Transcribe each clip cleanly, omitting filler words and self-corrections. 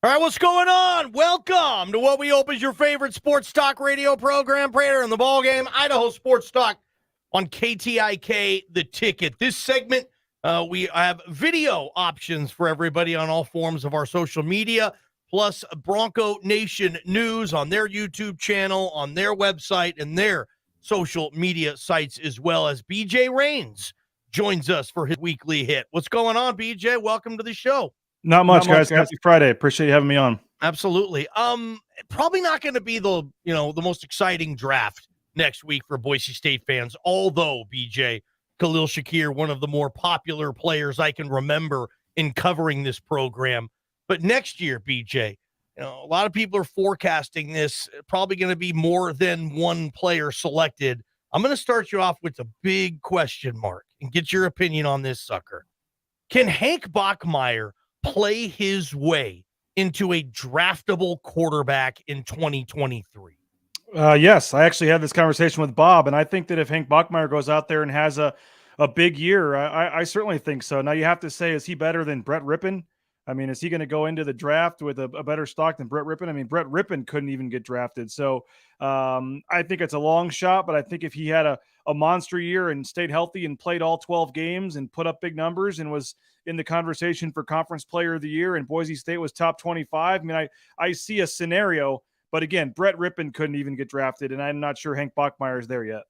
All right, what's going on? Welcome to what we hope is your favorite sports talk radio program, Prater in the ballgame, Idaho Sports Talk on KTIK, The Ticket. This segment, we have video options for everybody on all forms of our social media, plus Bronco Nation news on their YouTube channel, on their website, and their social media sites, as well as BJ Rains joins us for his weekly hit. What's going on, BJ? Welcome to the show. Not much, guys. Happy Friday. Appreciate you having me on. Absolutely. Probably not going to be the most exciting draft next week for Boise State fans. Although BJ Khalil Shakir, one of the more popular players I can remember in covering this program. But next year, BJ, a lot of people are forecasting this probably going to be more than one player selected. I'm going to start you off with a big question mark and get your opinion on this sucker. Can Hank Bachmeier play his way into a draftable quarterback in 2023? Yes, I actually had this conversation with Bob, and I think that if Hank Bachmeier goes out there and has a big year, I certainly think so. Now, you have to say, is he better than Brett Rippon? I mean, is he going to go into the draft with a better stock than Brett Rippon? I mean, Brett Rippon couldn't even get drafted. So I think it's a long shot, but I think if he had a monster year and stayed healthy and played all 12 games and put up big numbers and was in the conversation for Conference Player of the Year and Boise State was top 25, I mean, I see a scenario. But again, Brett Rippon couldn't even get drafted, and I'm not sure Hank Bachmeier is there yet.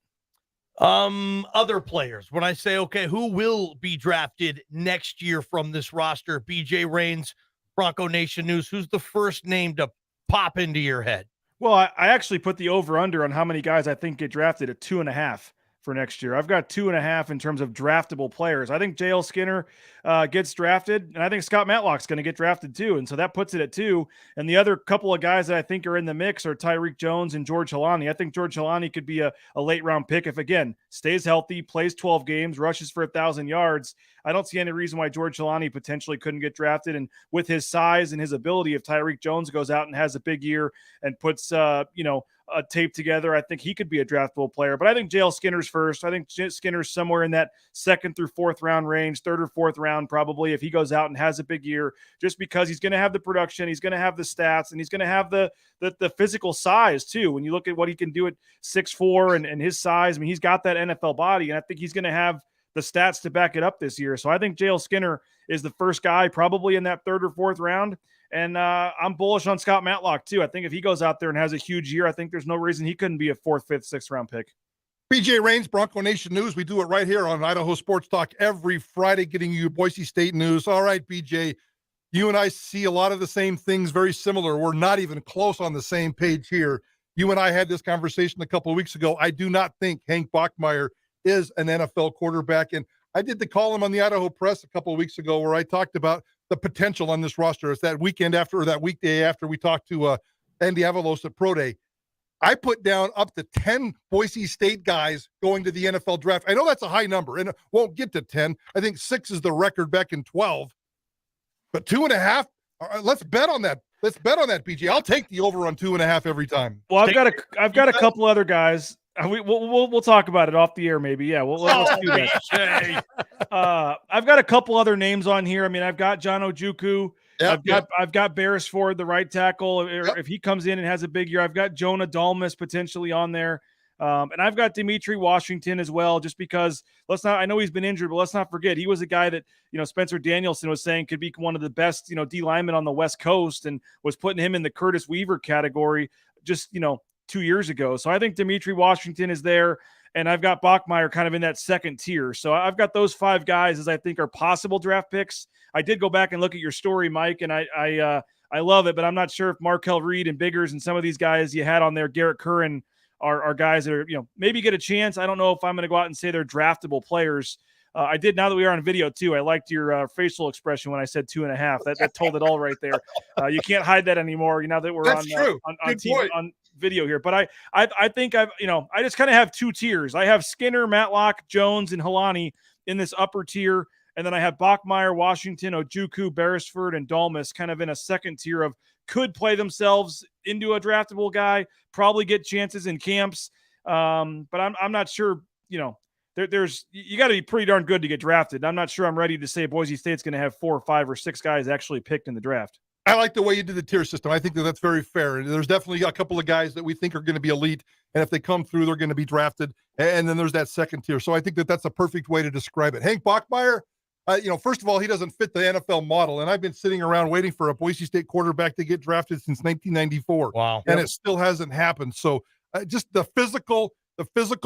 Other players, when I say, okay, who will be drafted next year from this roster? BJ Rains, Bronco Nation News, who's the first name to pop into your head? Well, I actually put the over-under on how many guys I think get drafted at 2.5 for next year. I've got 2.5 in terms of draftable players. I think J.L. Skinner gets drafted, and I think Scott Matlock's going to get drafted too, and so that puts it at 2. And the other couple of guys that I think are in the mix are Tyreek Jones and George Halani. I think George Halani could be a late-round pick if, again, stays healthy, plays 12 games, rushes for 1,000 yards. I don't see any reason why George Halani potentially couldn't get drafted. And with his size and his ability, if Tyreek Jones goes out and has a big year and puts, a tape together, I think he could be a draftable player. But I think JL Skinner's first. I think Skinner's somewhere in that 2nd through 4th round range, 3rd or 4th round probably, if he goes out and has a big year, just because he's going to have the production, he's going to have the stats, and he's going to have the physical size too. When you look at what he can do at 6'4" and his size, I mean, he's got that NFL body, and I think he's going to have the stats to back it up this year. So I think JL Skinner is the first guy probably in that 3rd or 4th round. And I'm bullish on Scott Matlock, too. I think if he goes out there and has a huge year, I think there's no reason he couldn't be a 4th, 5th, 6th round pick. BJ Rains, Bronco Nation News. We do it right here on Idaho Sports Talk every Friday, getting you Boise State news. All right, BJ, you and I see a lot of the same things, very similar. We're not even close on the same page here. You and I had this conversation a couple of weeks ago. I do not think Hank Bachmeier is an NFL quarterback. And I did the column on the Idaho Press a couple of weeks ago where I talked about the potential on this roster. It's that weekend after, or that weekday after we talked to Andy Avalos at Pro Day. I put down up to 10 Boise State guys going to the NFL draft. I know that's a high number and it won't get to 10. I think 6 is the record back in 12. But 2.5, let's bet on that. Let's bet on that, BJ. I'll take the over on 2.5 every time. Well, I've got a couple other guys. We'll talk about it off the air, maybe. Yeah, let's do that. I've got a couple other names on here. I mean, I've got John Ojukwu. I've got Beresford, the right tackle. If he comes in and has a big year, I've got Jonah Dalmas potentially on there. And I've got Dimitri Washington as well, just because I know he's been injured, but let's not forget, he was a guy that, Spencer Danielson was saying could be one of the best, D linemen on the West Coast, and was putting him in the Curtis Weaver category just, 2 years ago. So I think Dimitri Washington is there, and I've got Bachmeier kind of in that 2nd tier. So I've got those 5 guys as I think are possible draft picks. I did go back and look at your story, Mike, and I love it, but I'm not sure if Markel Reed and Biggers and some of these guys you had on there, Garrett Curran, are guys that are, maybe get a chance. I don't know if I'm going to go out and say they're draftable players. I did, now that we are on video too. I liked your facial expression when I said 2.5. That told it all right there. You can't hide that anymore. Now that we're on TV, on video here. But I think I just kind of have 2 tiers. I have Skinner, Matlock, Jones, and Halani in this upper tier, and then I have Bachmeier, Washington, Ojukwu, Beresford, and Dalmas kind of in a 2nd tier of could play themselves into a draftable guy, probably get chances in camps. But I'm not sure. There's you got to be pretty darn good to get drafted. I'm not sure I'm ready to say Boise State's going to have 4 or 5 or 6 guys actually picked in the draft. I like the way you did the tier system. I think that's very fair. And there's definitely a couple of guys that we think are going to be elite. And if they come through, they're going to be drafted. And then there's that second tier. So I think that's a perfect way to describe it. Hank Bachmeier, first of all, he doesn't fit the NFL model. And I've been sitting around waiting for a Boise State quarterback to get drafted since 1994. Wow. And it still hasn't happened. So just the physical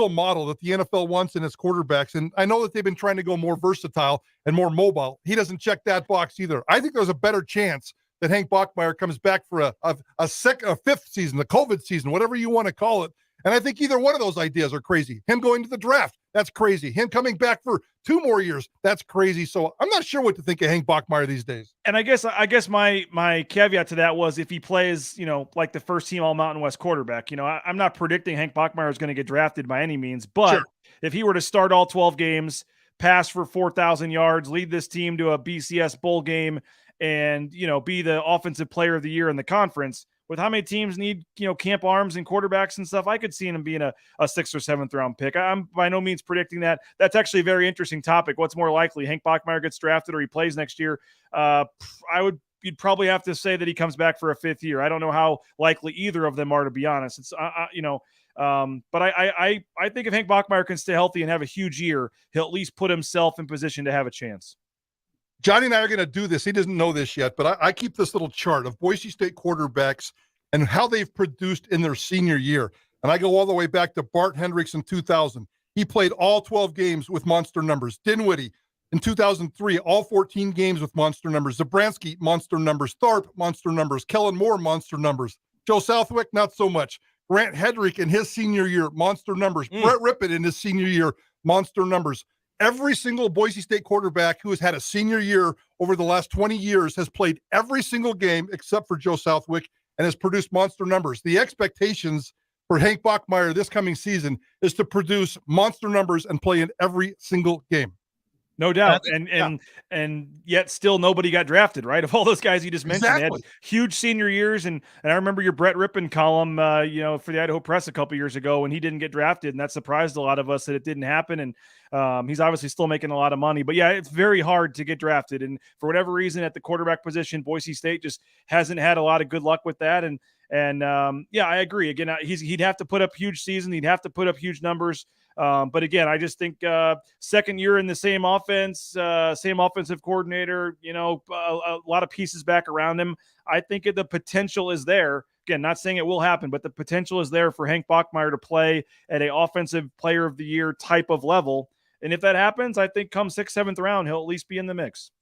model that the NFL wants in its quarterbacks. And I know that they've been trying to go more versatile and more mobile. He doesn't check that box either. I think there's a better chance that Hank Bachmeier comes back for a fifth season, the COVID season, whatever you want to call it. And I think either one of those ideas are crazy. Him going to the draft, that's crazy. Him coming back for 2 more years, that's crazy. So I'm not sure what to think of Hank Bachmeier these days. And I guess my caveat to that was if he plays, like the first team All Mountain West quarterback, I'm not predicting Hank Bachmeier is going to get drafted by any means, but sure, if he were to start all 12 games, pass for 4,000 yards, lead this team to a BCS bowl game, and, be the offensive player of the year in the conference, with how many teams need, camp arms and quarterbacks and stuff, I could see him being a 6th or 7th round pick. I'm by no means predicting that. That's actually a very interesting topic. What's more likely, Hank Bachmeier gets drafted or he plays next year? You'd probably have to say that he comes back for a 5th year. I don't know how likely either of them are, to be honest. It's, but I think if Hank Bachmeier can stay healthy and have a huge year, he'll at least put himself in position to have a chance. Johnny and I are going to do this. He doesn't know this yet, but I keep this little chart of Boise State quarterbacks and how they've produced in their senior year. And I go all the way back to Bart Hendricks in 2000. He played all 12 games with monster numbers. Dinwiddie in 2003, all 14 games with monster numbers. Zabransky, monster numbers. Tharp, monster numbers. Kellen Moore, monster numbers. Joe Southwick, not so much. Grant Hedrick in his senior year, monster numbers. Brett Rippett in his senior year, monster numbers. Every single Boise State quarterback who has had a senior year over the last 20 years has played every single game except for Joe Southwick and has produced monster numbers. The expectations for Hank Bachmeier this coming season is to produce monster numbers and play in every single game. No doubt. And yet still nobody got drafted, right? Of all those guys you just mentioned, Exactly. They had huge senior years. And I remember your Brett Rippon column, for the Idaho Press a couple years ago when he didn't get drafted. And that surprised a lot of us that it didn't happen. And he's obviously still making a lot of money. But yeah, it's very hard to get drafted. And for whatever reason at the quarterback position, Boise State just hasn't had a lot of good luck with that. And I agree. Again, he'd have to put up huge season. He'd have to put up huge numbers. But again, I just think second year in the same offense, same offensive coordinator, a lot of pieces back around him. I think the potential is there. Again, not saying it will happen, but the potential is there for Hank Bachmeier to play at a offensive player of the year type of level. And if that happens, I think come 6th, 7th round, he'll at least be in the mix.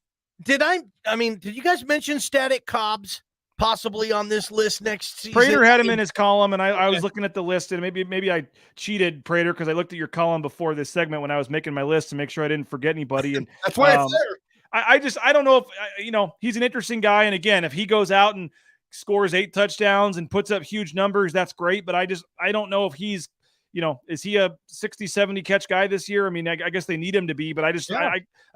Did you guys mention Static Cobbs possibly on this list next season? Prater had him in his column, and I was looking at the list, and maybe I cheated, Prater, because I looked at your column before this segment when I was making my list to make sure I didn't forget anybody. And that's why it's there. I don't know if he's an interesting guy, and again, if he goes out and scores 8 touchdowns and puts up huge numbers, that's great. But I don't know if he's, is he a 60, 70 catch guy this year? I mean, I guess they need him to be, but I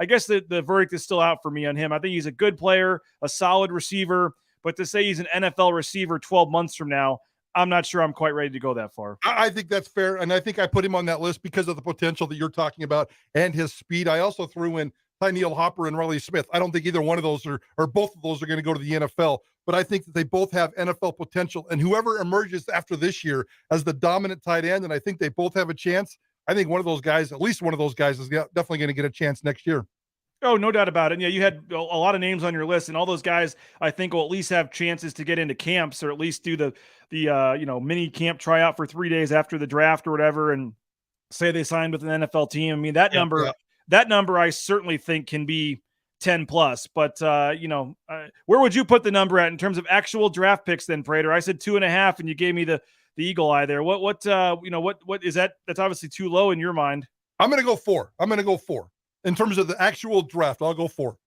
guess the verdict is still out for me on him. I think he's a good player, a solid receiver. But to say he's an NFL receiver 12 months from now, I'm not sure I'm quite ready to go that far. I think that's fair. And I think I put him on that list because of the potential that you're talking about and his speed. I also threw in Tyneil Hopper and Riley Smith. I don't think either one of those or both of those are going to go to the NFL, but I think that they both have NFL potential. And whoever emerges after this year as the dominant tight end, and I think they both have a chance, I think one of those guys, at least one of those guys, is definitely going to get a chance next year. Oh, no doubt about it. And yeah, you had a lot of names on your list, and all those guys I think will at least have chances to get into camps or at least do the mini camp tryout for 3 days after the draft or whatever, and say they signed with an NFL team. I mean, that number I certainly think can be 10 plus. But where would you put the number at in terms of actual draft picks then, Prater? I said 2.5, and you gave me the eagle eye there. What is that? That's obviously too low in your mind. I'm going to go 4. In terms of the actual draft, I'll go 4.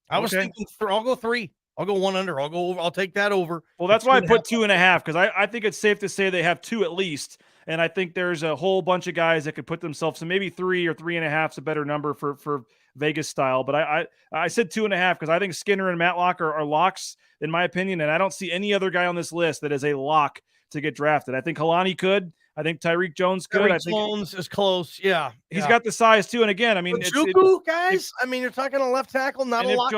I was thinking I'll go 3. I'll go 1 under. I'll go over. I'll take that over. Well, that's why I put 2.5, because I think it's safe to say they have 2 at least. And I think there's a whole bunch of guys that could put themselves, so maybe 3 or 3.5 is a better number for Vegas style. But I said 2.5 because I think Skinner and Matlock are locks, in my opinion. And I don't see any other guy on this list that is a lock to get drafted. I think Kalani could. I think Tyreek Jones could. I think Jones is close. Yeah. he's got the size too. And again, I mean, guys. I mean, you're talking a left tackle, not a lot.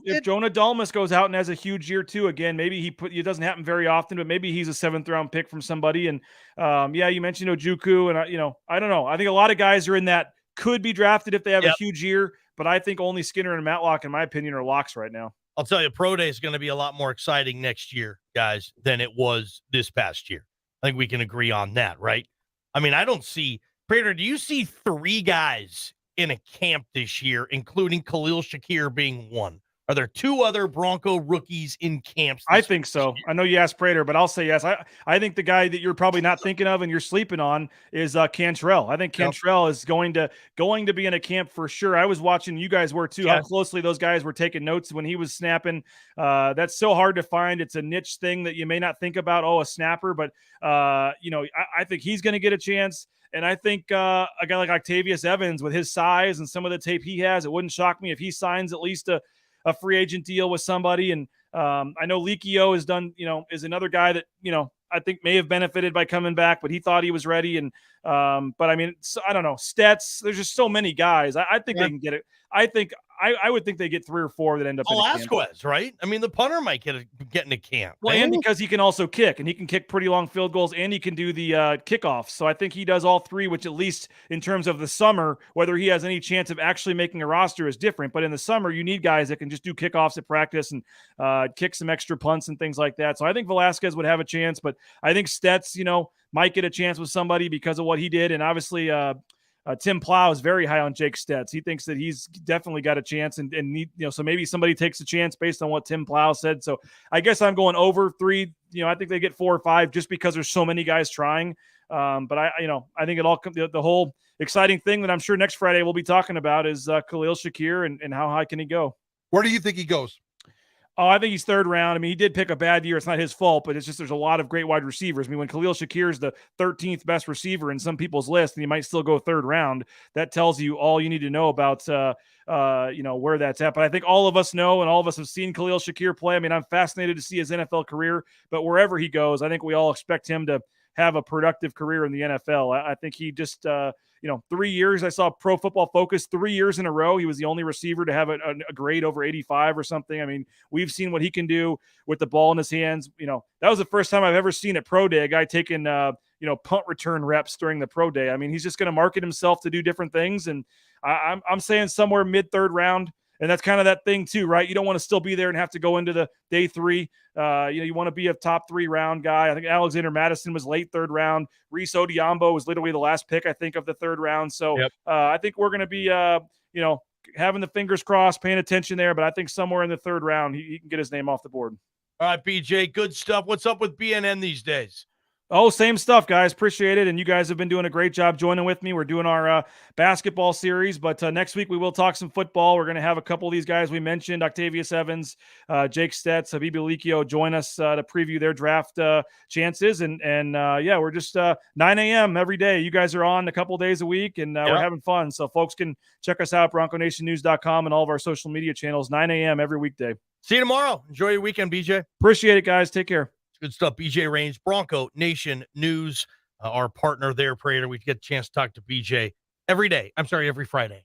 If Jonah Dalmas goes out and has a huge year too, again, maybe it doesn't happen very often, but maybe he's a 7th round pick from somebody. And you mentioned Ojukwu, and I don't know. I think a lot of guys are in that could be drafted if they have a huge year, but I think only Skinner and Matlock, in my opinion, are locks right now. I'll tell you, Pro Day is going to be a lot more exciting next year, guys, than it was this past year. I think we can agree on that, right? I mean, I don't see Prater. Do you see 3 guys in a camp this year, including Khalil Shakir being one? Are there 2 other Bronco rookies in camps? I think so. I know you asked Prater, but I'll say yes. I think the guy that you're probably not thinking of and you're sleeping on is Cantrell. I think Cantrell is going to be in a camp for sure. I was watching, you guys were too, how closely those guys were taking notes when he was snapping. That's so hard to find. It's a niche thing that you may not think about. Oh, a snapper, but I think he's going to get a chance. And I think a guy like Octavius Evans, with his size and some of the tape he has, it wouldn't shock me if he signs at least a free agent deal with somebody. And I know Likio has done, is another guy that, I think may have benefited by coming back, but he thought he was ready. And, but I mean, I don't know, Stets, there's just so many guys. I think they can get it. I would think they get 3 or 4 that end up Velasquez, right? I mean, the punter might get into camp. Well, and because he can also kick, and he can kick pretty long field goals, and he can do the kickoffs. So I think he does all 3, which at least in terms of the summer, whether he has any chance of actually making a roster is different. But in the summer, you need guys that can just do kickoffs at practice and kick some extra punts and things like that. So I think Velasquez would have a chance, but I think Stets, might get a chance with somebody because of what he did. And obviously, Tim Plow is very high on Jake Stets. He thinks that he's definitely got a chance, and so maybe somebody takes a chance based on what Tim Plow said. So I guess I'm going over 3. I think they get 4 or 5 just because there's so many guys trying. But I think it all the whole exciting thing that I'm sure next Friday we'll be talking about is Khalil Shakir and how high can he go? Where do you think he goes? Oh, I think he's 3rd round. I mean, he did pick a bad year. It's not his fault, but it's just there's a lot of great wide receivers. I mean, when Khalil Shakir is the 13th best receiver in some people's list, and he might still go 3rd round, that tells you all you need to know about where that's at. But I think all of us know, and all of us have seen Khalil Shakir play. I mean, I'm fascinated to see his NFL career, but wherever he goes, I think we all expect him to have a productive career in the NFL. I think he just 3 years, I saw Pro Football Focus 3 years in a row. He was the only receiver to have a grade over 85 or something. I mean, we've seen what he can do with the ball in his hands. That was the first time I've ever seen at Pro Day a guy taking, punt return reps during the Pro Day. I mean, he's just going to market himself to do different things. And I'm saying somewhere mid-3rd round. And that's kind of that thing too, right? You don't want to still be there and have to go into the day 3. You want to be a top 3 round guy. I think Alexander Madison was late 3rd round. Reese Odiambo was literally the last pick, I think, of the 3rd round. So I think we're going to be, having the fingers crossed, paying attention there. But I think somewhere in the 3rd round, he can get his name off the board. All right, BJ, good stuff. What's up with BNN these days? Oh, same stuff, guys. Appreciate it. And you guys have been doing a great job joining with me. We're doing our basketball series, but next week we will talk some football. We're going to have a couple of these guys we mentioned, Octavius Evans, Jake Stets, Habibi Likio, join us to preview their draft chances. And we're just 9 a.m. every day. You guys are on a couple of days a week, and we're having fun. So folks can check us out, BroncoNationNews.com, and all of our social media channels, 9 a.m. every weekday. See you tomorrow. Enjoy your weekend, BJ. Appreciate it, guys. Take care. Good stuff. BJ Rains, Bronco Nation News, our partner there, Prater. We get a chance to talk to BJ every day. I'm sorry, every Friday.